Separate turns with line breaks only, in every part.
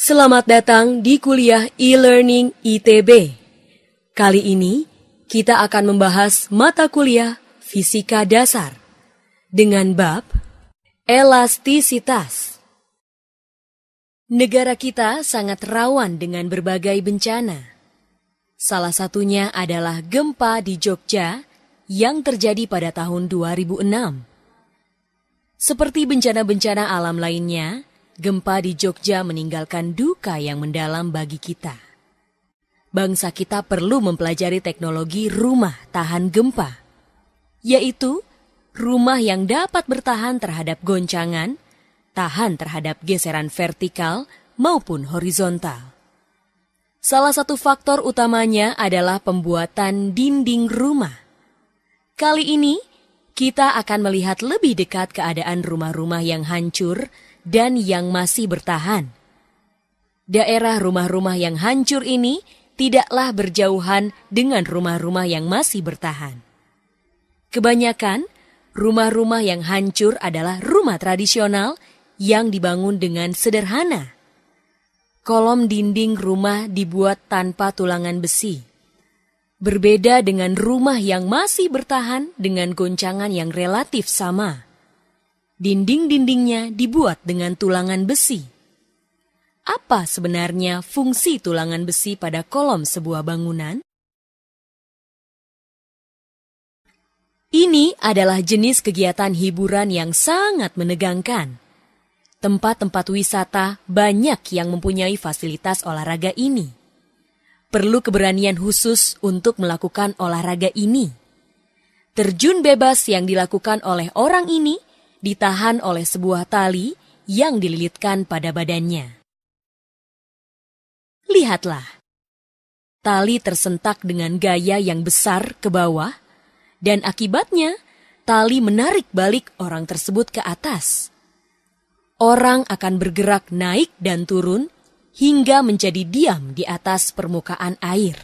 Selamat datang di kuliah e-learning ITB. Kali ini kita akan membahas mata kuliah Fisika Dasar dengan bab elastisitas. Negara kita sangat rawan dengan berbagai bencana. Salah satunya adalah gempa di Jogja yang terjadi pada tahun 2006. Seperti bencana-bencana alam lainnya, gempa di Jogja meninggalkan duka yang mendalam bagi kita. Bangsa kita perlu mempelajari teknologi rumah tahan gempa, yaitu rumah yang dapat bertahan terhadap goncangan, tahan terhadap geseran vertikal maupun horizontal. Salah satu faktor utamanya adalah pembuatan dinding rumah. Kali ini, kita akan melihat lebih dekat keadaan rumah-rumah yang hancur dan yang masih bertahan. Daerah rumah-rumah yang hancur ini tidaklah berjauhan dengan rumah-rumah yang masih bertahan. Kebanyakan, rumah-rumah yang hancur adalah rumah tradisional yang dibangun dengan sederhana. Kolom dinding rumah dibuat tanpa tulangan besi. Berbeda dengan rumah yang masih bertahan dengan goncangan yang relatif sama. Dinding-dindingnya dibuat dengan tulangan besi. Apa sebenarnya fungsi tulangan besi pada kolom sebuah bangunan? Ini adalah jenis kegiatan hiburan yang sangat menegangkan. Tempat-tempat wisata banyak yang mempunyai fasilitas olahraga ini. Perlu keberanian khusus untuk melakukan olahraga ini. Terjun bebas yang dilakukan oleh orang ini ditahan oleh sebuah tali yang dililitkan pada badannya. Lihatlah, tali tersentak dengan gaya yang besar ke bawah, dan akibatnya tali menarik balik orang tersebut ke atas. Orang akan bergerak naik dan turun hingga menjadi diam di atas permukaan air.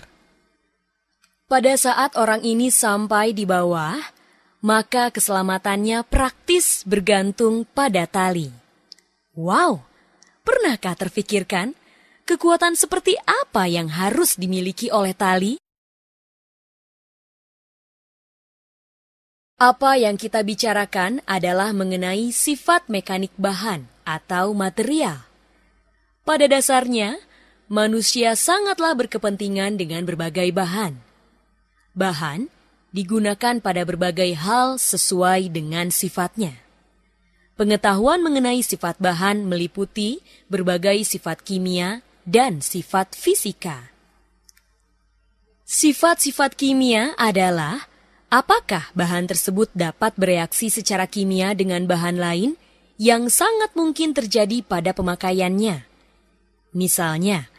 Pada saat orang ini sampai di bawah, maka keselamatannya praktis bergantung pada tali. Wow, pernahkah terfikirkan kekuatan seperti apa yang harus dimiliki oleh tali? Apa yang kita bicarakan adalah mengenai sifat mekanik bahan atau material. Pada dasarnya, manusia sangatlah berkepentingan dengan berbagai bahan. Bahan digunakan pada berbagai hal sesuai dengan sifatnya. Pengetahuan mengenai sifat bahan meliputi berbagai sifat kimia dan sifat fisika. Sifat-sifat kimia adalah apakah bahan tersebut dapat bereaksi secara kimia dengan bahan lain yang sangat mungkin terjadi pada pemakaiannya. Misalnya,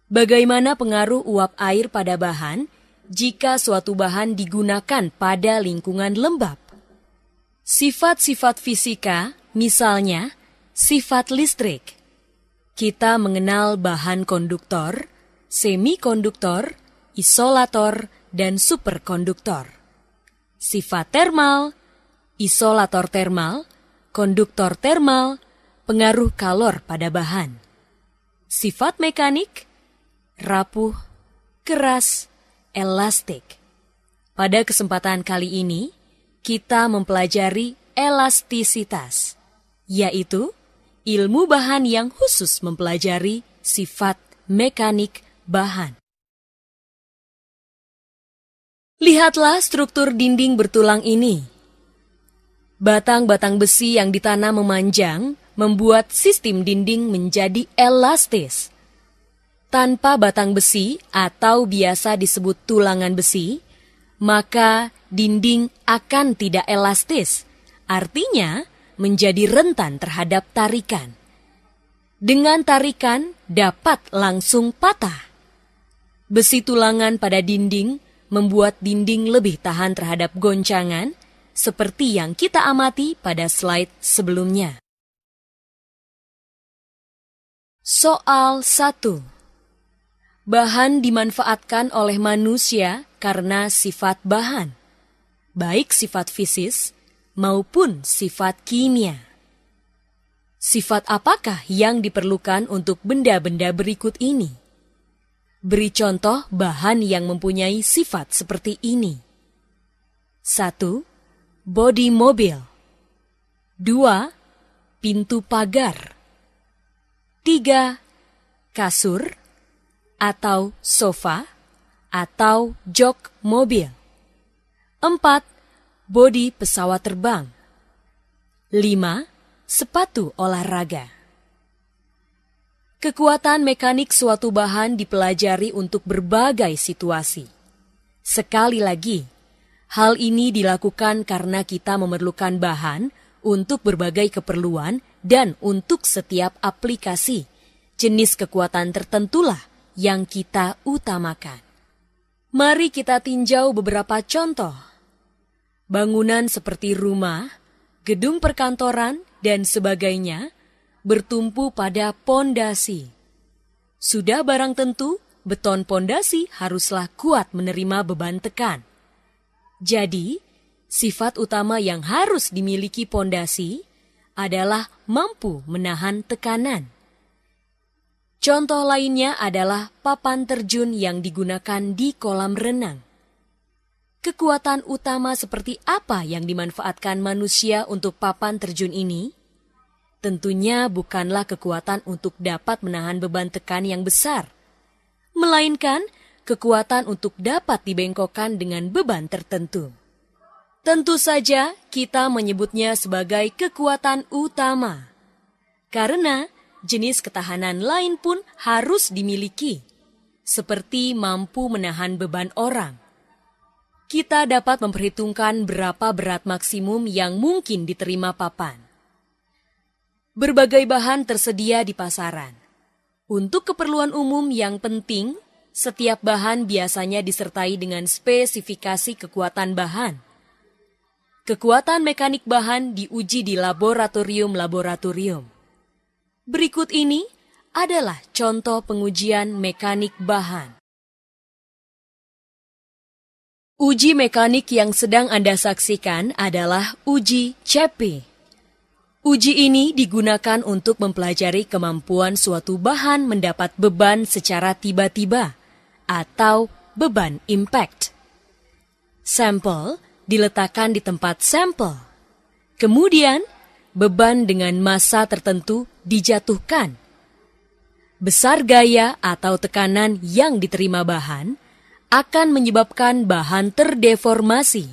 bagaimana pengaruh uap air pada bahan jika suatu bahan digunakan pada lingkungan lembab? Sifat-sifat fisika, misalnya sifat listrik. Kita mengenal bahan konduktor, semikonduktor, isolator, dan superkonduktor. Sifat termal, isolator termal, konduktor termal, pengaruh kalor pada bahan. Sifat mekanik, rapuh, keras, elastik. Pada kesempatan kali ini, kita mempelajari elastisitas, yaitu ilmu bahan yang khusus mempelajari sifat mekanik bahan. Lihatlah struktur dinding bertulang ini. Batang-batang besi yang ditanam memanjang membuat sistem dinding menjadi elastis. Tanpa batang besi atau biasa disebut tulangan besi, maka dinding akan tidak elastis, artinya menjadi rentan terhadap tarikan. Dengan tarikan dapat langsung patah. Besi tulangan pada dinding membuat dinding lebih tahan terhadap goncangan, seperti yang kita amati pada slide sebelumnya. Soal 1. Bahan dimanfaatkan oleh manusia karena sifat bahan, baik sifat fisis maupun sifat kimia. Sifat apakah yang diperlukan untuk benda-benda berikut ini? Beri contoh bahan yang mempunyai sifat seperti ini. 1. Bodi mobil. 2. Pintu pagar. 3. Kasur atau sofa atau jok mobil. 4. Bodi pesawat terbang. 5. Sepatu olahraga. Kekuatan mekanik suatu bahan dipelajari untuk berbagai situasi. Sekali lagi, hal ini dilakukan karena kita memerlukan bahan untuk berbagai keperluan dan untuk setiap aplikasi. Jenis kekuatan tertentulah yang kita utamakan. Mari kita tinjau beberapa contoh. Bangunan seperti rumah, gedung perkantoran, dan sebagainya bertumpu pada pondasi. Sudah barang tentu, beton pondasi haruslah kuat menerima beban tekan. Jadi, sifat utama yang harus dimiliki pondasi adalah mampu menahan tekanan. Contoh lainnya adalah papan terjun yang digunakan di kolam renang. Kekuatan utama seperti apa yang dimanfaatkan manusia untuk papan terjun ini? Tentunya bukanlah kekuatan untuk dapat menahan beban tekan yang besar, melainkan kekuatan untuk dapat dibengkokkan dengan beban tertentu. Tentu saja kita menyebutnya sebagai kekuatan utama, karena jenis ketahanan lain pun harus dimiliki, seperti mampu menahan beban orang. Kita dapat memperhitungkan berapa berat maksimum yang mungkin diterima papan. Berbagai bahan tersedia di pasaran. Untuk keperluan umum yang penting, setiap bahan biasanya disertai dengan spesifikasi kekuatan bahan. Kekuatan mekanik bahan diuji di laboratorium-laboratorium. Berikut ini adalah contoh pengujian mekanik bahan. Uji mekanik yang sedang Anda saksikan adalah uji CEPI. Uji ini digunakan untuk mempelajari kemampuan suatu bahan mendapat beban secara tiba-tiba atau beban impact. Sampel diletakkan di tempat sampel. Kemudian, beban dengan massa tertentu dijatuhkan. Besar gaya atau tekanan yang diterima bahan akan menyebabkan bahan terdeformasi.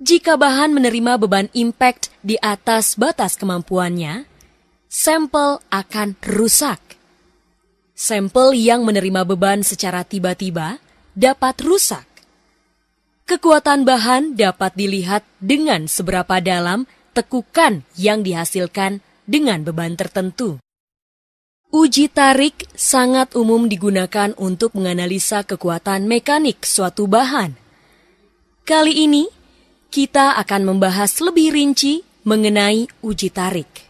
Jika bahan menerima beban impact di atas batas kemampuannya, sampel akan rusak. Sampel yang menerima beban secara tiba-tiba dapat rusak. Kekuatan bahan dapat dilihat dengan seberapa dalam tekukan yang dihasilkan dengan beban tertentu. Uji tarik sangat umum digunakan untuk menganalisa kekuatan mekanik suatu bahan. Kali ini, kita akan membahas lebih rinci mengenai uji tarik.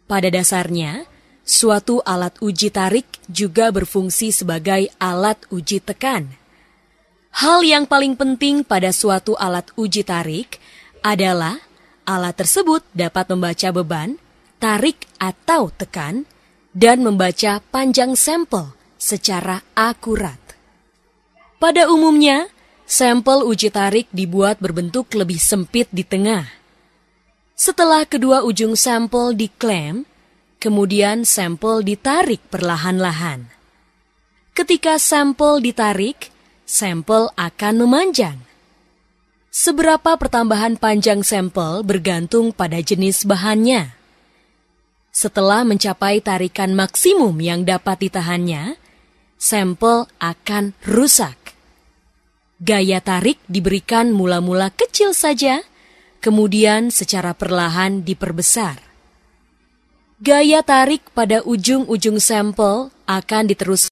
Pada dasarnya, suatu alat uji tarik juga berfungsi sebagai alat uji tekan. Hal yang paling penting pada suatu alat uji tarik adalah alat tersebut dapat membaca beban, tarik atau tekan, dan membaca panjang sampel secara akurat. Pada umumnya, sampel uji tarik dibuat berbentuk lebih sempit di tengah. Setelah kedua ujung sampel diklem, kemudian sampel ditarik perlahan-lahan. Ketika sampel ditarik, sampel akan memanjang. Seberapa pertambahan panjang sampel bergantung pada jenis bahannya. Setelah mencapai tarikan maksimum yang dapat ditahannya, sampel akan rusak. Gaya tarik diberikan mula-mula kecil saja, kemudian secara perlahan diperbesar. Gaya tarik pada ujung-ujung sampel akan diteruskan